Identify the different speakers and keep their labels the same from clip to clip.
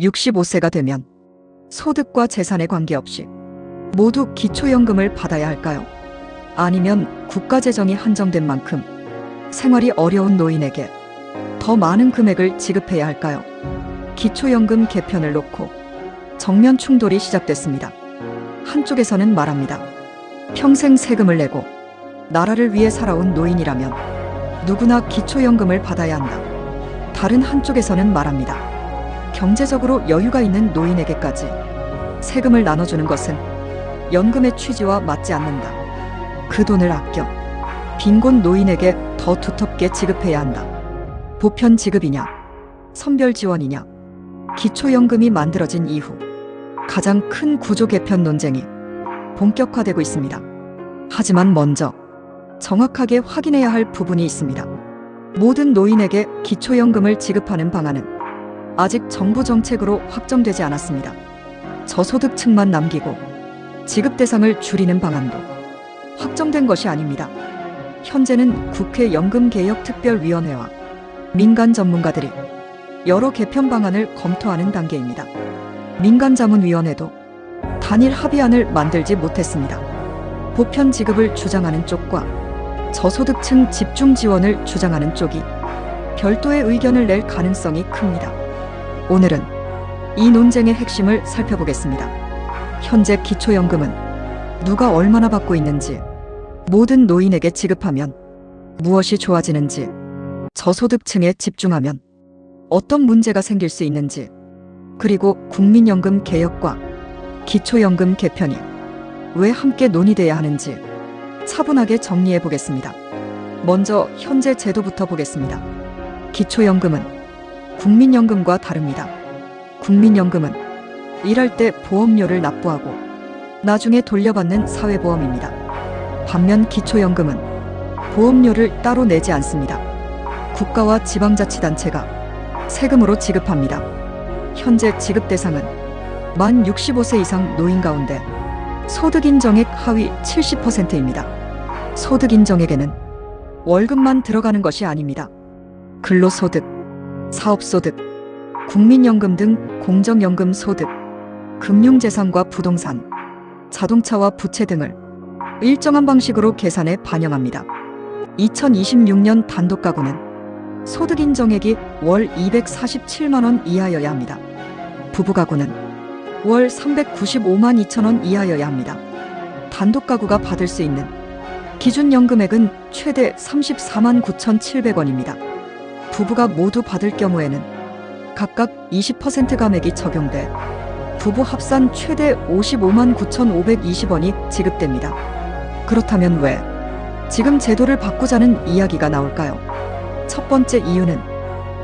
Speaker 1: 65세가 되면 소득과 재산에 관계없이 모두 기초연금을 받아야 할까요? 아니면 국가재정이 한정된 만큼 생활이 어려운 노인에게 더 많은 금액을 지급해야 할까요? 기초연금 개편을 놓고 정면 충돌이 시작됐습니다. 한쪽에서는 말합니다. 평생 세금을 내고 나라를 위해 살아온 노인이라면 누구나 기초연금을 받아야 한다. 다른 한쪽에서는 말합니다. 경제적으로 여유가 있는 노인에게까지 세금을 나눠주는 것은 연금의 취지와 맞지 않는다. 그 돈을 아껴 빈곤 노인에게 더 두텁게 지급해야 한다. 보편 지급이냐, 선별 지원이냐, 기초연금이 만들어진 이후 가장 큰 구조 개편 논쟁이 본격화되고 있습니다. 하지만 먼저 정확하게 확인해야 할 부분이 있습니다. 모든 노인에게 기초연금을 지급하는 방안은 아직 정부 정책으로 확정되지 않았습니다. 저소득층만 남기고 지급 대상을 줄이는 방안도 확정된 것이 아닙니다. 현재는 국회 연금개혁특별위원회와 민간 전문가들이 여러 개편 방안을 검토하는 단계입니다. 민간자문위원회도 단일 합의안을 만들지 못했습니다. 보편 지급을 주장하는 쪽과 저소득층 집중 지원을 주장하는 쪽이 별도의 의견을 낼 가능성이 큽니다. 오늘은 이 논쟁의 핵심을 살펴보겠습니다. 현재 기초연금은 누가 얼마나 받고 있는지, 모든 노인에게 지급하면 무엇이 좋아지는지, 저소득층에 집중하면 어떤 문제가 생길 수 있는지, 그리고 국민연금 개혁과 기초연금 개편이 왜 함께 논의돼야 하는지 차분하게 정리해 보겠습니다. 먼저 현재 제도부터 보겠습니다. 기초연금은 국민연금과 다릅니다. 국민연금은 일할 때 보험료를 납부하고 나중에 돌려받는 사회보험입니다. 반면 기초연금은 보험료를 따로 내지 않습니다. 국가와 지방자치단체가 세금으로 지급합니다. 현재 지급 대상은 만 65세 이상 노인 가운데 소득인정액 하위 70%입니다. 소득인정액에는 월급만 들어가는 것이 아닙니다. 근로소득, 사업소득, 국민연금 등 공적연금 소득, 금융재산과 부동산, 자동차와 부채 등을 일정한 방식으로 계산해 반영합니다. 2026년 단독가구는 소득인정액이 월 247만 원 이하여야 합니다. 부부가구는 월 395만 2천 원 이하여야 합니다. 단독가구가 받을 수 있는 기준연금액은 최대 34만 9,700원입니다. 부부가 모두 받을 경우에는 각각 20% 감액이 적용돼 부부 합산 최대 55만 9,520원이 지급됩니다. 그렇다면 왜 지금 제도를 바꾸자는 이야기가 나올까요? 첫 번째 이유는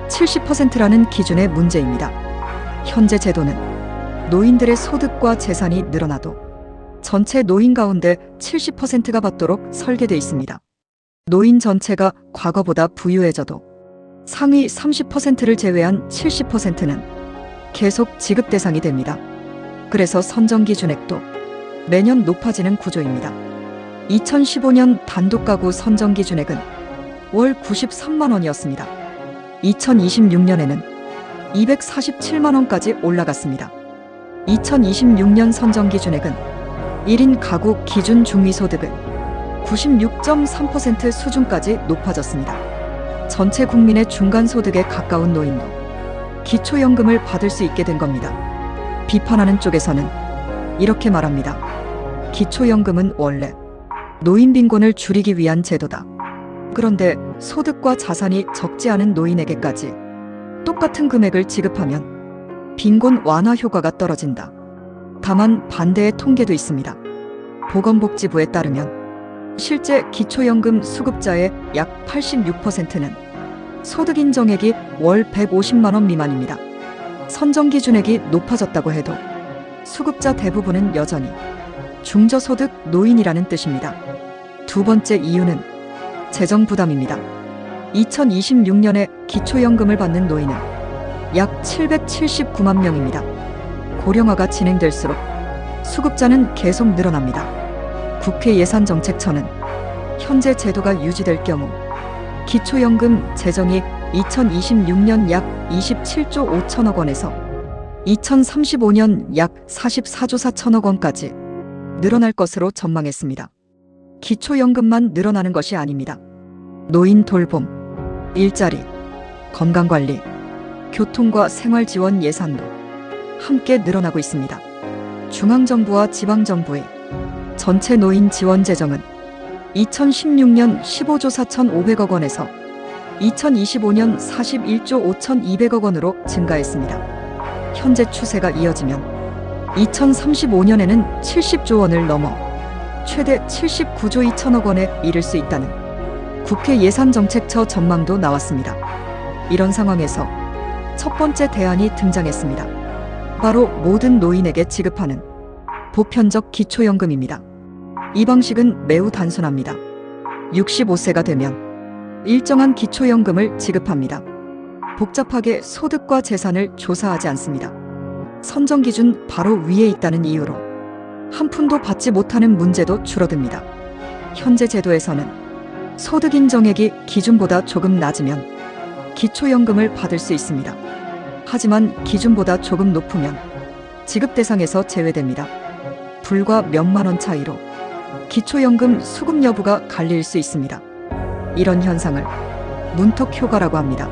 Speaker 1: 70%라는 기준의 문제입니다. 현재 제도는 노인들의 소득과 재산이 늘어나도 전체 노인 가운데 70%가 받도록 설계되어 있습니다. 노인 전체가 과거보다 부유해져도 상위 30%를 제외한 70%는 계속 지급 대상이 됩니다. 그래서 선정기준액도 매년 높아지는 구조입니다. 2015년 단독가구 선정기준액은 월 93만 원이었습니다. 2026년에는 247만 원까지 올라갔습니다. 2026년 선정기준액은 1인 가구 기준 중위소득은 96.3% 수준까지 높아졌습니다. 전체 국민의 중간소득에 가까운 노인도 기초연금을 받을 수 있게 된 겁니다. 비판하는 쪽에서는 이렇게 말합니다. 기초연금은 원래 노인 빈곤을 줄이기 위한 제도다. 그런데 소득과 자산이 적지 않은 노인에게까지 똑같은 금액을 지급하면 빈곤 완화 효과가 떨어진다. 다만 반대의 통계도 있습니다. 보건복지부에 따르면 실제 기초연금 수급자의 약 86%는 소득인정액이 월 150만 원 미만입니다. 선정기준액이 높아졌다고 해도 수급자 대부분은 여전히 중저소득 노인이라는 뜻입니다. 두 번째 이유는 재정 부담입니다. 2026년에 기초연금을 받는 노인은 약 779만 명입니다. 고령화가 진행될수록 수급자는 계속 늘어납니다. 국회 예산정책처는 현재 제도가 유지될 경우 기초연금 재정이 2026년 약 27조 5천억 원에서 2035년 약 44조 4천억 원까지 늘어날 것으로 전망했습니다. 기초연금만 늘어나는 것이 아닙니다. 노인 돌봄, 일자리, 건강관리, 교통과 생활지원 예산도 함께 늘어나고 있습니다. 중앙정부와 지방정부의 전체 노인 지원 재정은 2016년 15조 4,500억 원에서 2025년 41조 5,200억 원으로 증가했습니다. 현재 추세가 이어지면 2035년에는 70조 원을 넘어 최대 79조 2천억 원에 이를 수 있다는 국회 예산정책처 전망도 나왔습니다. 이런 상황에서 첫 번째 대안이 등장했습니다. 바로 모든 노인에게 지급하는 보편적 기초연금입니다. 이 방식은 매우 단순합니다. 65세가 되면 일정한 기초연금을 지급합니다. 복잡하게 소득과 재산을 조사하지 않습니다. 선정 기준 바로 위에 있다는 이유로 한 푼도 받지 못하는 문제도 줄어듭니다. 현재 제도에서는 소득 인정액이 기준보다 조금 낮으면 기초연금을 받을 수 있습니다. 하지만 기준보다 조금 높으면 지급 대상에서 제외됩니다. 불과 몇만 원 차이로 기초연금 수급 여부가 갈릴 수 있습니다. 이런 현상을 문턱 효과라고 합니다.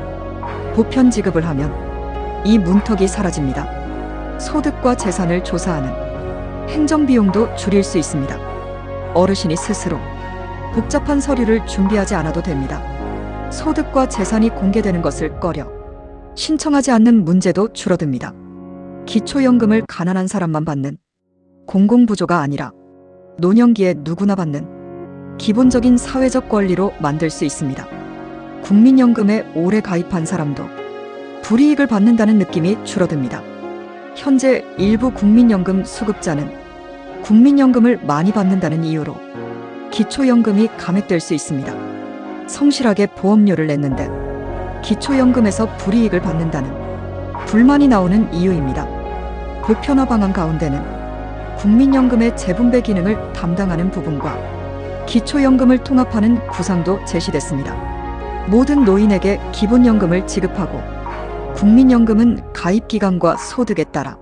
Speaker 1: 보편 지급을 하면 이 문턱이 사라집니다. 소득과 재산을 조사하는 행정비용도 줄일 수 있습니다. 어르신이 스스로 복잡한 서류를 준비하지 않아도 됩니다. 소득과 재산이 공개되는 것을 꺼려 신청하지 않는 문제도 줄어듭니다. 기초연금을 가난한 사람만 받는 공공부조가 아니라 노년기에 누구나 받는 기본적인 사회적 권리로 만들 수 있습니다. 국민연금에 오래 가입한 사람도 불이익을 받는다는 느낌이 줄어듭니다. 현재 일부 국민연금 수급자는 국민연금을 많이 받는다는 이유로 기초연금이 감액될 수 있습니다. 성실하게 보험료를 냈는데 기초연금에서 불이익을 받는다는 불만이 나오는 이유입니다. 보편화 방안 가운데는 국민연금의 재분배 기능을 담당하는 부분과 기초연금을 통합하는 구상도 제시됐습니다. 모든 노인에게 기본연금을 지급하고 국민연금은 가입기간과 소득에 따라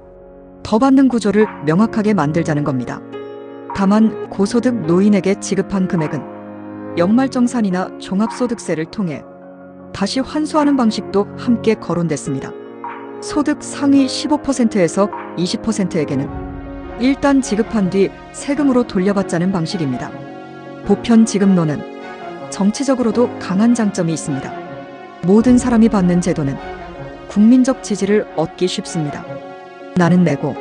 Speaker 1: 더 받는 구조를 명확하게 만들자는 겁니다. 다만 고소득 노인에게 지급한 금액은 연말정산이나 종합소득세를 통해 다시 환수하는 방식도 함께 거론됐습니다. 소득 상위 15%에서 20%에게는 일단 지급한 뒤 세금으로 돌려받자는 방식입니다. 보편 지급론은 정치적으로도 강한 장점이 있습니다. 모든 사람이 받는 제도는 국민적 지지를 얻기 쉽습니다. 나는 내고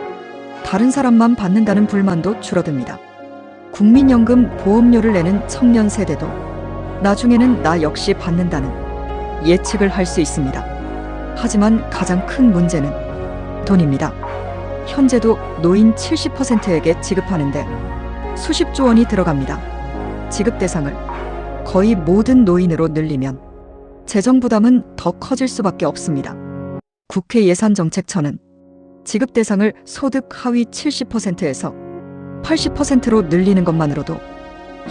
Speaker 1: 다른 사람만 받는다는 불만도 줄어듭니다. 국민연금 보험료를 내는 청년 세대도 나중에는 나 역시 받는다는 예측을 할 수 있습니다. 하지만 가장 큰 문제는 돈입니다. 현재도 노인 70%에게 지급하는데 수십조 원이 들어갑니다. 지급 대상을 거의 모든 노인으로 늘리면 재정 부담은 더 커질 수밖에 없습니다. 국회 예산정책처는 지급 대상을 소득 하위 70%에서 80%로 늘리는 것만으로도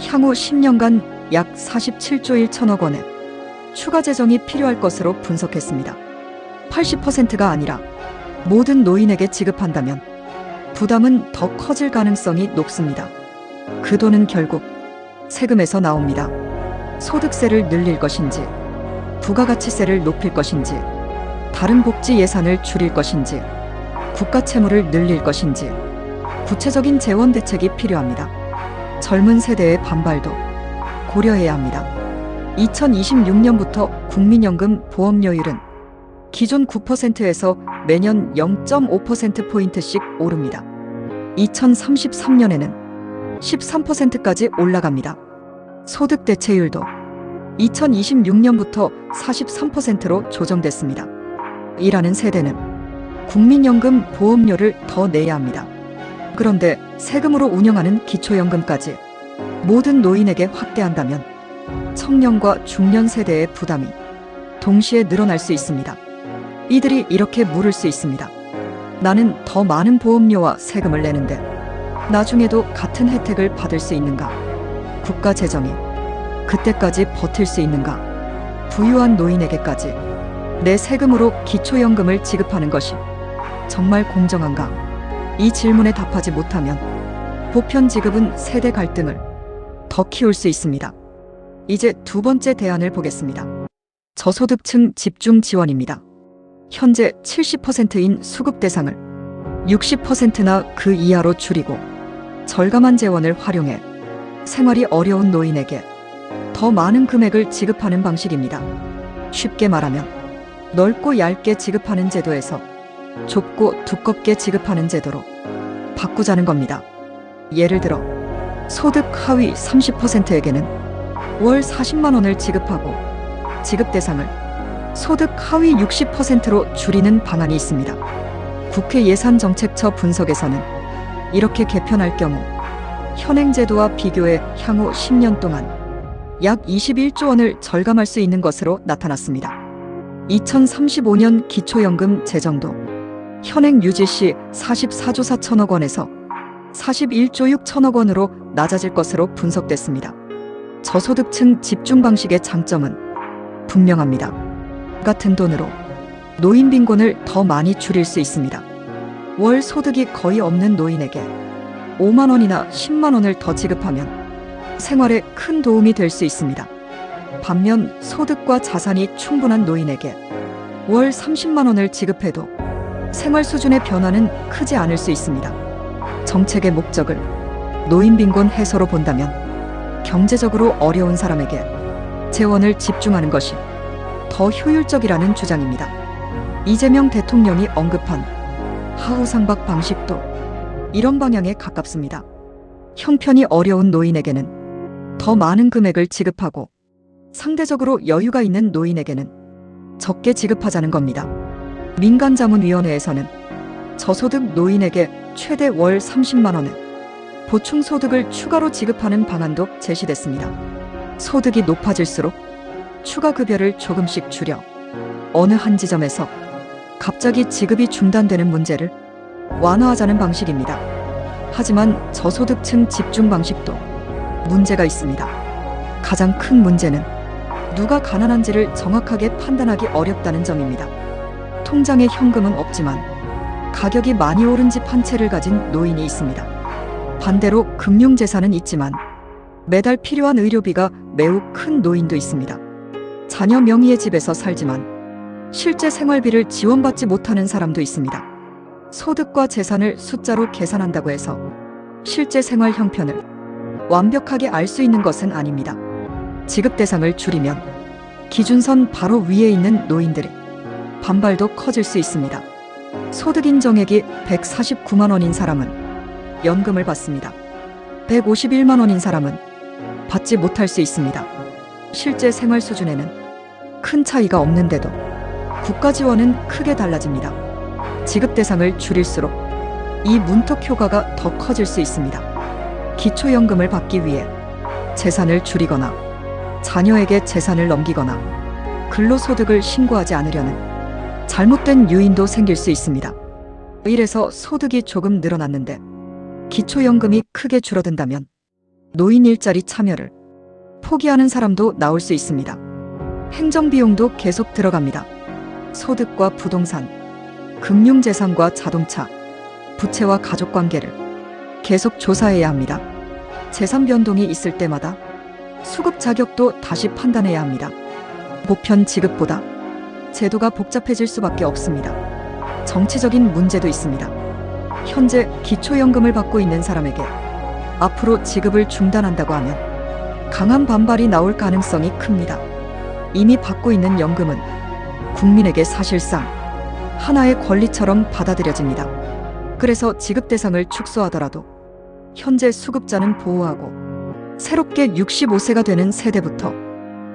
Speaker 1: 향후 10년간 약 47조 1천억 원의 추가 재정이 필요할 것으로 분석했습니다. 80%가 아니라 모든 노인에게 지급한다면 부담은 더 커질 가능성이 높습니다. 그 돈은 결국 세금에서 나옵니다. 소득세를 늘릴 것인지, 부가가치세를 높일 것인지, 다른 복지 예산을 줄일 것인지, 국가 채무를 늘릴 것인지 구체적인 재원 대책이 필요합니다. 젊은 세대의 반발도 고려해야 합니다. 2026년부터 국민연금 보험료율은 기존 9%에서 매년 0.5%포인트씩 오릅니다. 2033년에는 13%까지 올라갑니다. 소득 대체율도 2026년부터 43%로 조정됐습니다. 일하는 세대는 국민연금 보험료를 더 내야 합니다. 그런데 세금으로 운영하는 기초연금까지 모든 노인에게 확대한다면 청년과 중년 세대의 부담이 동시에 늘어날 수 있습니다. 이들이 이렇게 물을 수 있습니다. 나는 더 많은 보험료와 세금을 내는데 나중에도 같은 혜택을 받을 수 있는가? 국가 재정이 그때까지 버틸 수 있는가? 부유한 노인에게까지 내 세금으로 기초연금을 지급하는 것이 정말 공정한가? 이 질문에 답하지 못하면 보편 지급은 세대 갈등을 더 키울 수 있습니다. 이제 두 번째 대안을 보겠습니다. 저소득층 집중 지원입니다. 현재 70%인 수급 대상을 60%나 그 이하로 줄이고 절감한 재원을 활용해 생활이 어려운 노인에게 더 많은 금액을 지급하는 방식입니다. 쉽게 말하면 넓고 얇게 지급하는 제도에서 좁고 두껍게 지급하는 제도로 바꾸자는 겁니다. 예를 들어 소득 하위 30%에게는 월 40만 원을 지급하고 지급 대상을 소득 하위 60%로 줄이는 방안이 있습니다. 국회 예산정책처 분석에서는 이렇게 개편할 경우 현행 제도와 비교해 향후 10년 동안 약 21조 원을 절감할 수 있는 것으로 나타났습니다. 2035년 기초연금 재정도 현행 유지 시 44조 4천억 원에서 41조 6천억 원으로 낮아질 것으로 분석됐습니다. 저소득층 집중 방식의 장점은 분명합니다. 같은 돈으로 노인 빈곤을 더 많이 줄일 수 있습니다. 월 소득이 거의 없는 노인에게 5만 원이나 10만 원을 더 지급하면 생활에 큰 도움이 될 수 있습니다. 반면 소득과 자산이 충분한 노인에게 월 30만 원을 지급해도 생활 수준의 변화는 크지 않을 수 있습니다. 정책의 목적을 노인 빈곤 해소로 본다면 경제적으로 어려운 사람에게 재원을 집중하는 것이 더 효율적이라는 주장입니다. 이재명 대통령이 언급한 하우상박 방식도 이런 방향에 가깝습니다. 형편이 어려운 노인에게는 더 많은 금액을 지급하고 상대적으로 여유가 있는 노인에게는 적게 지급하자는 겁니다. 민간자문위원회에서는 저소득 노인에게 최대 월 30만 원의 보충소득을 추가로 지급하는 방안도 제시됐습니다. 소득이 높아질수록 추가 급여를 조금씩 줄여 어느 한 지점에서 갑자기 지급이 중단되는 문제를 완화하자는 방식입니다. 하지만 저소득층 집중 방식도 문제가 있습니다. 가장 큰 문제는 누가 가난한지를 정확하게 판단하기 어렵다는 점입니다. 통장에 현금은 없지만 가격이 많이 오른 집 한 채를 가진 노인이 있습니다. 반대로 금융재산은 있지만 매달 필요한 의료비가 매우 큰 노인도 있습니다. 자녀 명의의 집에서 살지만 실제 생활비를 지원받지 못하는 사람도 있습니다. 소득과 재산을 숫자로 계산한다고 해서 실제 생활 형편을 완벽하게 알 수 있는 것은 아닙니다. 지급 대상을 줄이면 기준선 바로 위에 있는 노인들의 반발도 커질 수 있습니다. 소득 인정액이 149만 원인 사람은 연금을 받습니다. 151만 원인 사람은 받지 못할 수 있습니다. 실제 생활 수준에는 큰 차이가 없는데도 국가 지원은 크게 달라집니다. 지급 대상을 줄일수록 이 문턱 효과가 더 커질 수 있습니다. 기초연금을 받기 위해 재산을 줄이거나 자녀에게 재산을 넘기거나 근로소득을 신고하지 않으려는 잘못된 유인도 생길 수 있습니다. 이래서 소득이 조금 늘어났는데 기초연금이 크게 줄어든다면 노인 일자리 참여를 포기하는 사람도 나올 수 있습니다. 행정비용도 계속 들어갑니다. 소득과 부동산, 금융재산과 자동차, 부채와 가족관계를 계속 조사해야 합니다. 재산 변동이 있을 때마다 수급 자격도 다시 판단해야 합니다. 보편 지급보다 제도가 복잡해질 수밖에 없습니다. 정치적인 문제도 있습니다. 현재 기초연금을 받고 있는 사람에게 앞으로 지급을 중단한다고 하면 강한 반발이 나올 가능성이 큽니다. 이미 받고 있는 연금은 국민에게 사실상 하나의 권리처럼 받아들여집니다. 그래서 지급 대상을 축소하더라도 현재 수급자는 보호하고 새롭게 65세가 되는 세대부터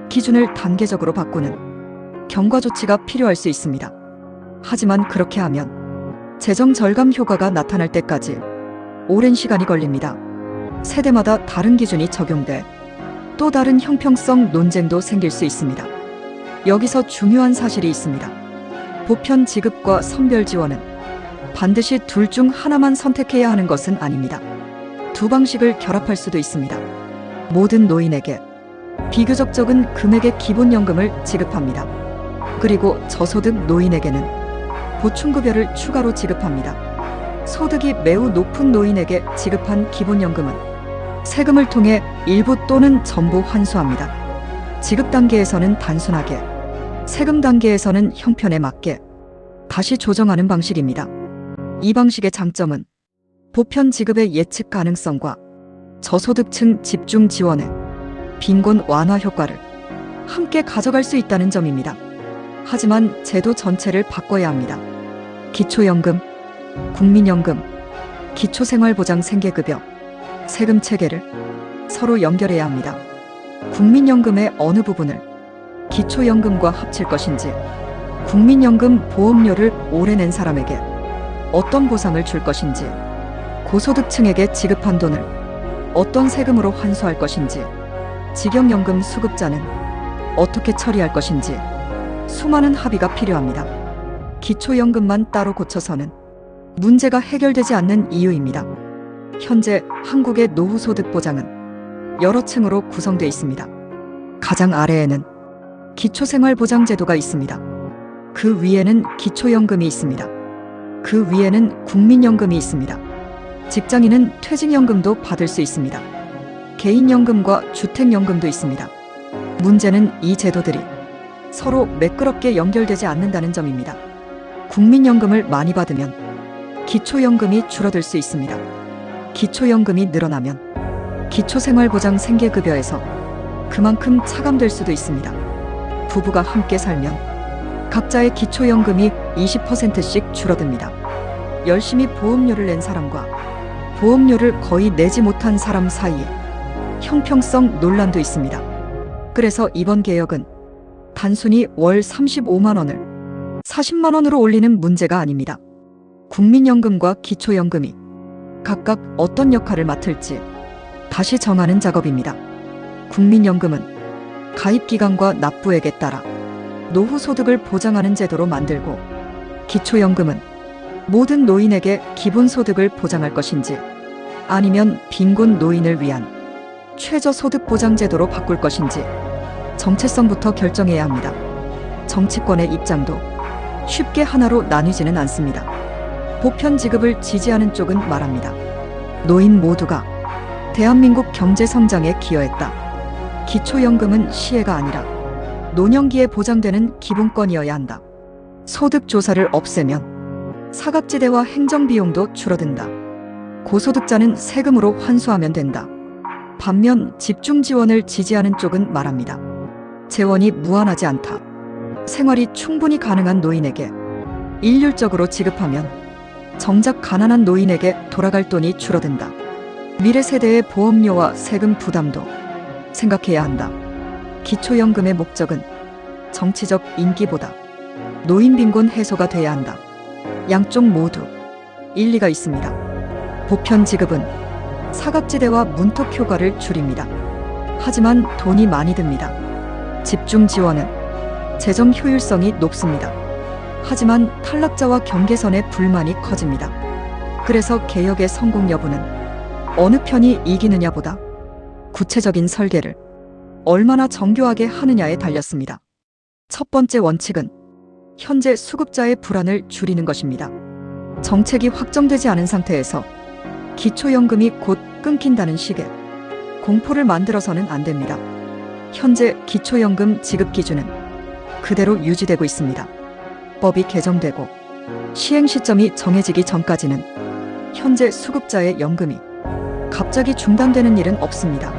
Speaker 1: 기준을 단계적으로 바꾸는 경과 조치가 필요할 수 있습니다. 하지만 그렇게 하면 재정 절감 효과가 나타날 때까지 오랜 시간이 걸립니다. 세대마다 다른 기준이 적용돼 또 다른 형평성 논쟁도 생길 수 있습니다. 여기서 중요한 사실이 있습니다. 보편 지급과 선별 지원은 반드시 둘 중 하나만 선택해야 하는 것은 아닙니다. 두 방식을 결합할 수도 있습니다. 모든 노인에게 비교적 적은 금액의 기본연금을 지급합니다. 그리고 저소득 노인에게는 보충급여를 추가로 지급합니다. 소득이 매우 높은 노인에게 지급한 기본연금은 세금을 통해 일부 또는 전부 환수합니다. 지급 단계에서는 단순하게, 세금 단계에서는 형편에 맞게 다시 조정하는 방식입니다. 이 방식의 장점은 보편 지급의 예측 가능성과 저소득층 집중 지원의 빈곤 완화 효과를 함께 가져갈 수 있다는 점입니다. 하지만 제도 전체를 바꿔야 합니다. 기초연금, 국민연금, 기초생활보장 생계급여, 세금 체계를 서로 연결해야 합니다. 국민연금의 어느 부분을 기초연금과 합칠 것인지, 국민연금 보험료를 오래 낸 사람에게 어떤 보상을 줄 것인지, 고소득층에게 지급한 돈을 어떤 세금으로 환수할 것인지, 직영연금 수급자는 어떻게 처리할 것인지 수많은 합의가 필요합니다. 기초연금만 따로 고쳐서는 문제가 해결되지 않는 이유입니다. 현재 한국의 노후소득 보장은 여러 층으로 구성되어 있습니다. 가장 아래에는 기초생활보장제도가 있습니다. 그 위에는 기초연금이 있습니다. 그 위에는 국민연금이 있습니다. 직장인은 퇴직연금도 받을 수 있습니다. 개인연금과 주택연금도 있습니다. 문제는 이 제도들이 서로 매끄럽게 연결되지 않는다는 점입니다. 국민연금을 많이 받으면 기초연금이 줄어들 수 있습니다. 기초연금이 늘어나면 기초생활보장 생계급여에서 그만큼 차감될 수도 있습니다. 부부가 함께 살면 각자의 기초연금이 20%씩 줄어듭니다. 열심히 보험료를 낸 사람과 보험료를 거의 내지 못한 사람 사이에 형평성 논란도 있습니다. 그래서 이번 개혁은 단순히 월 35만 원을 40만 원으로 올리는 문제가 아닙니다. 국민연금과 기초연금이 각각 어떤 역할을 맡을지 다시 정하는 작업입니다. 국민연금은 가입기간과 납부액에 따라 노후소득을 보장하는 제도로 만들고, 기초연금은 모든 노인에게 기본소득을 보장할 것인지 아니면 빈곤 노인을 위한 최저소득보장제도로 바꿀 것인지 정체성부터 결정해야 합니다. 정치권의 입장도 쉽게 하나로 나뉘지는 않습니다. 보편 지급을 지지하는 쪽은 말합니다. 노인 모두가 대한민국 경제 성장에 기여했다. 기초연금은 시혜가 아니라 노년기에 보장되는 기본권이어야 한다. 소득조사를 없애면 사각지대와 행정비용도 줄어든다. 고소득자는 세금으로 환수하면 된다. 반면 집중지원을 지지하는 쪽은 말합니다. 재원이 무한하지 않다. 생활이 충분히 가능한 노인에게 일률적으로 지급하면 정작 가난한 노인에게 돌아갈 돈이 줄어든다. 미래 세대의 보험료와 세금 부담도 생각해야 한다. 기초연금의 목적은 정치적 인기보다 노인 빈곤 해소가 돼야 한다. 양쪽 모두 일리가 있습니다. 보편 지급은 사각지대와 문턱 효과를 줄입니다. 하지만 돈이 많이 듭니다. 집중 지원은 재정 효율성이 높습니다. 하지만 탈락자와 경계선의 불만이 커집니다. 그래서 개혁의 성공 여부는 어느 편이 이기느냐보다 구체적인 설계를 얼마나 정교하게 하느냐에 달렸습니다. 첫 번째 원칙은 현재 수급자의 불안을 줄이는 것입니다. 정책이 확정되지 않은 상태에서 기초연금이 곧 끊긴다는 식의 공포를 만들어서는 안 됩니다. 현재 기초연금 지급 기준은 그대로 유지되고 있습니다. 법이 개정되고 시행 시점이 정해지기 전까지는 현재 수급자의 연금이 갑자기 중단되는 일은 없습니다.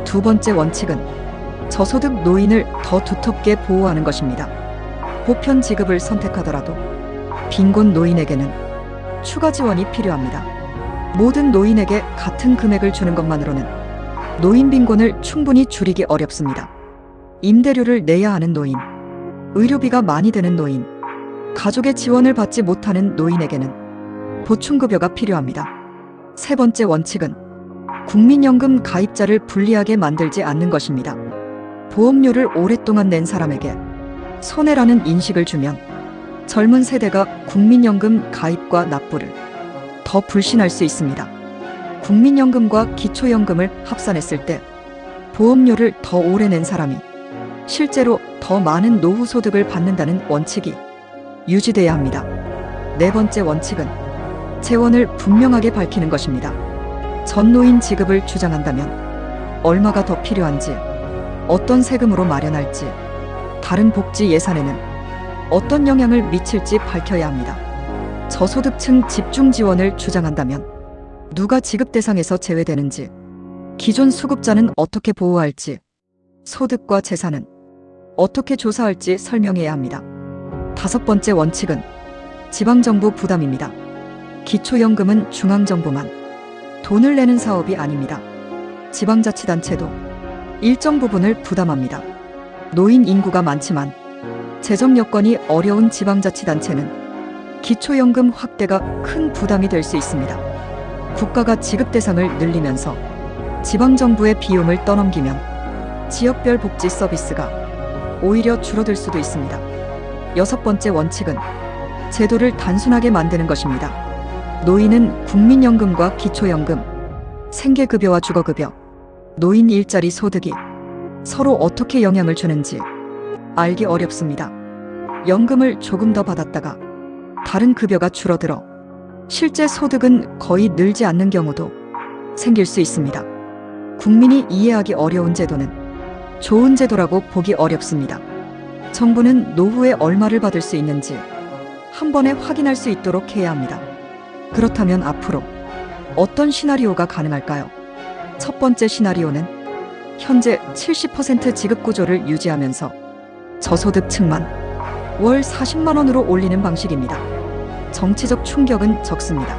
Speaker 1: 두 번째 원칙은 저소득 노인을 더 두텁게 보호하는 것입니다. 보편 지급을 선택하더라도 빈곤 노인에게는 추가 지원이 필요합니다. 모든 노인에게 같은 금액을 주는 것만으로는 노인 빈곤을 충분히 줄이기 어렵습니다. 임대료를 내야 하는 노인, 의료비가 많이 드는 노인, 가족의 지원을 받지 못하는 노인에게는 보충급여가 필요합니다. 세 번째 원칙은 국민연금 가입자를 불리하게 만들지 않는 것입니다. 보험료를 오랫동안 낸 사람에게 손해라는 인식을 주면 젊은 세대가 국민연금 가입과 납부를 더 불신할 수 있습니다. 국민연금과 기초연금을 합산했을 때 보험료를 더 오래 낸 사람이 실제로 더 많은 노후소득을 받는다는 원칙이 유지돼야 합니다. 네 번째 원칙은 재원을 분명하게 밝히는 것입니다. 전 노인 지급을 주장한다면 얼마가 더 필요한지, 어떤 세금으로 마련할지, 다른 복지 예산에는 어떤 영향을 미칠지 밝혀야 합니다. 저소득층 집중 지원을 주장한다면 누가 지급 대상에서 제외되는지, 기존 수급자는 어떻게 보호할지, 소득과 재산은 어떻게 조사할지 설명해야 합니다. 다섯 번째 원칙은 지방정부 부담입니다. 기초연금은 중앙정부만 돈을 내는 사업이 아닙니다. 지방자치단체도 일정 부분을 부담합니다. 노인 인구가 많지만 재정 여건이 어려운 지방자치단체는 기초연금 확대가 큰 부담이 될 수 있습니다. 국가가 지급 대상을 늘리면서 지방정부의 비용을 떠넘기면 지역별 복지 서비스가 오히려 줄어들 수도 있습니다. 여섯 번째 원칙은 제도를 단순하게 만드는 것입니다. 노인은 국민연금과 기초연금, 생계급여와 주거급여, 노인 일자리 소득이 서로 어떻게 영향을 주는지 알기 어렵습니다. 연금을 조금 더 받았다가 다른 급여가 줄어들어 실제 소득은 거의 늘지 않는 경우도 생길 수 있습니다. 국민이 이해하기 어려운 제도는 좋은 제도라고 보기 어렵습니다. 정부는 노후에 얼마를 받을 수 있는지 한 번에 확인할 수 있도록 해야 합니다. 그렇다면 앞으로 어떤 시나리오가 가능할까요? 첫 번째 시나리오는 현재 70% 지급 구조를 유지하면서 저소득층만 월 40만 원으로 올리는 방식입니다. 정치적 충격은 적습니다.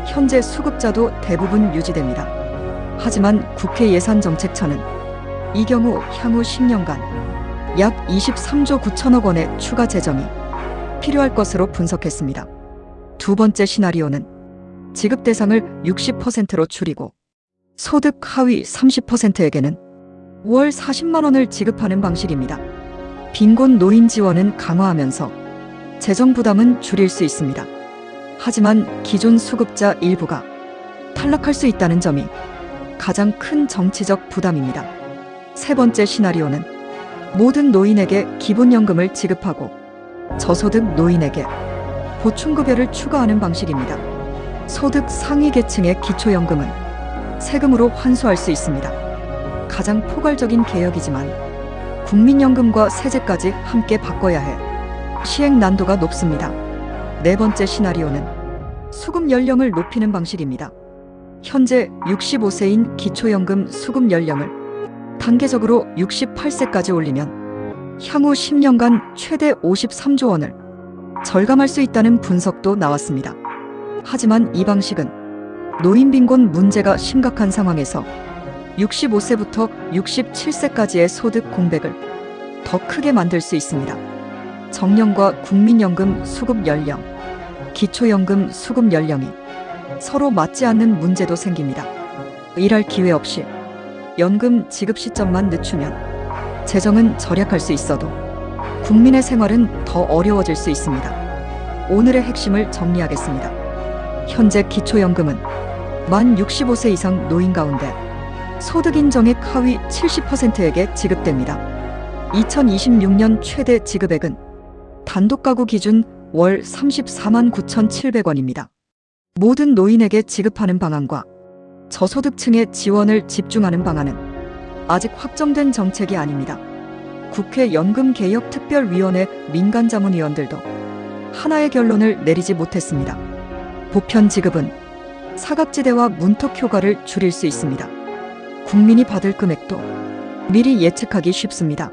Speaker 1: 현재 수급자도 대부분 유지됩니다. 하지만 국회 예산정책처는 이 경우 향후 10년간 약 23조 9천억 원의 추가 재정이 필요할 것으로 분석했습니다. 두 번째 시나리오는 지급 대상을 60%로 줄이고 소득 하위 30%에게는 월 40만 원을 지급하는 방식입니다. 빈곤 노인 지원은 강화하면서 재정 부담은 줄일 수 있습니다. 하지만 기존 수급자 일부가 탈락할 수 있다는 점이 가장 큰 정치적 부담입니다. 세 번째 시나리오는 모든 노인에게 기본연금을 지급하고 저소득 노인에게 보충급여를 추가하는 방식입니다. 소득 상위 계층의 기초연금은 세금으로 환수할 수 있습니다. 가장 포괄적인 개혁이지만 국민연금과 세제까지 함께 바꿔야 해 시행 난도가 높습니다. 네 번째 시나리오는 수급 연령을 높이는 방식입니다. 현재 65세인 기초연금 수급 연령을 단계적으로 68세까지 올리면 향후 10년간 최대 53조 원을 절감할 수 있다는 분석도 나왔습니다. 하지만 이 방식은 노인 빈곤 문제가 심각한 상황에서 65세부터 67세까지의 소득 공백을 더 크게 만들 수 있습니다. 정년과 국민연금 수급 연령, 기초연금 수급 연령이 서로 맞지 않는 문제도 생깁니다. 일할 기회 없이 연금 지급 시점만 늦추면 재정은 절약할 수 있어도 국민의 생활은 더 어려워질 수 있습니다. 오늘의 핵심을 정리하겠습니다. 현재 기초연금은 만 65세 이상 노인 가운데 소득 인정액 하위 70%에게 지급됩니다. 2026년 최대 지급액은 단독 가구 기준 월 34만 9,700원입니다. 모든 노인에게 지급하는 방안과 저소득층의 지원을 집중하는 방안은 아직 확정된 정책이 아닙니다. 국회 연금개혁특별위원회 민간자문위원들도 하나의 결론을 내리지 못했습니다. 보편 지급은 사각지대와 문턱 효과를 줄일 수 있습니다. 국민이 받을 금액도 미리 예측하기 쉽습니다.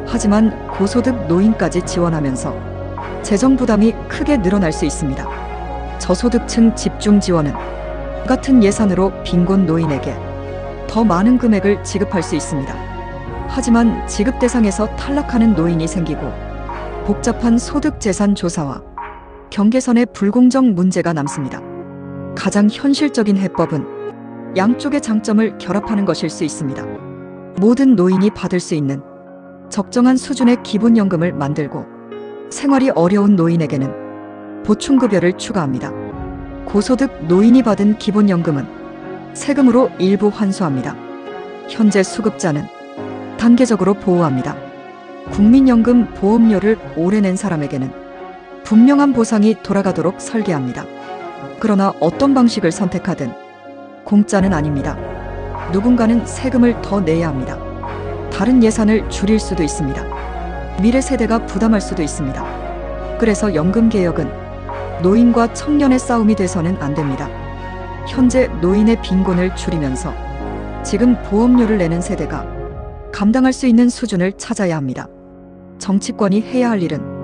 Speaker 1: 하지만 고소득 노인까지 지원하면서 재정 부담이 크게 늘어날 수 있습니다. 저소득층 집중 지원은 같은 예산으로 빈곤 노인에게 더 많은 금액을 지급할 수 있습니다. 하지만 지급 대상에서 탈락하는 노인이 생기고 복잡한 소득 재산 조사와 경계선의 불공정 문제가 남습니다. 가장 현실적인 해법은 양쪽의 장점을 결합하는 것일 수 있습니다. 모든 노인이 받을 수 있는 적정한 수준의 기본연금을 만들고 생활이 어려운 노인에게는 보충급여를 추가합니다. 고소득 노인이 받은 기본연금은 세금으로 일부 환수합니다. 현재 수급자는 단계적으로 보호합니다. 국민연금 보험료를 오래 낸 사람에게는 분명한 보상이 돌아가도록 설계합니다. 그러나 어떤 방식을 선택하든 공짜는 아닙니다. 누군가는 세금을 더 내야 합니다. 다른 예산을 줄일 수도 있습니다. 미래 세대가 부담할 수도 있습니다. 그래서 연금개혁은 노인과 청년의 싸움이 돼서는 안 됩니다. 현재 노인의 빈곤을 줄이면서 지금 보험료를 내는 세대가 감당할 수 있는 수준을 찾아야 합니다. 정치권이 해야 할 일은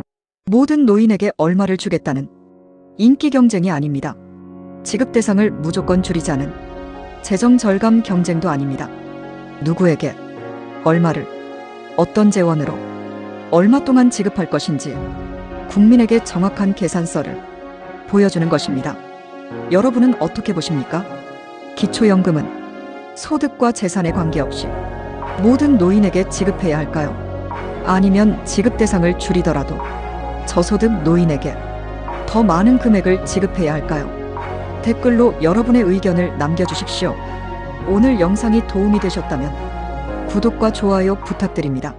Speaker 1: 모든 노인에게 얼마를 주겠다는 인기 경쟁이 아닙니다. 지급 대상을 무조건 줄이자는 재정 절감 경쟁도 아닙니다. 누구에게 얼마를 어떤 재원으로 얼마 동안 지급할 것인지 국민에게 정확한 계산서를 보여주는 것입니다. 여러분은 어떻게 보십니까? 기초연금은 소득과 재산에 관계없이 모든 노인에게 지급해야 할까요? 아니면 지급 대상을 줄이더라도 저소득 노인에게 더 많은 금액을 지급해야 할까요? 댓글로 여러분의 의견을 남겨주십시오. 오늘 영상이 도움이 되셨다면 구독과 좋아요 부탁드립니다.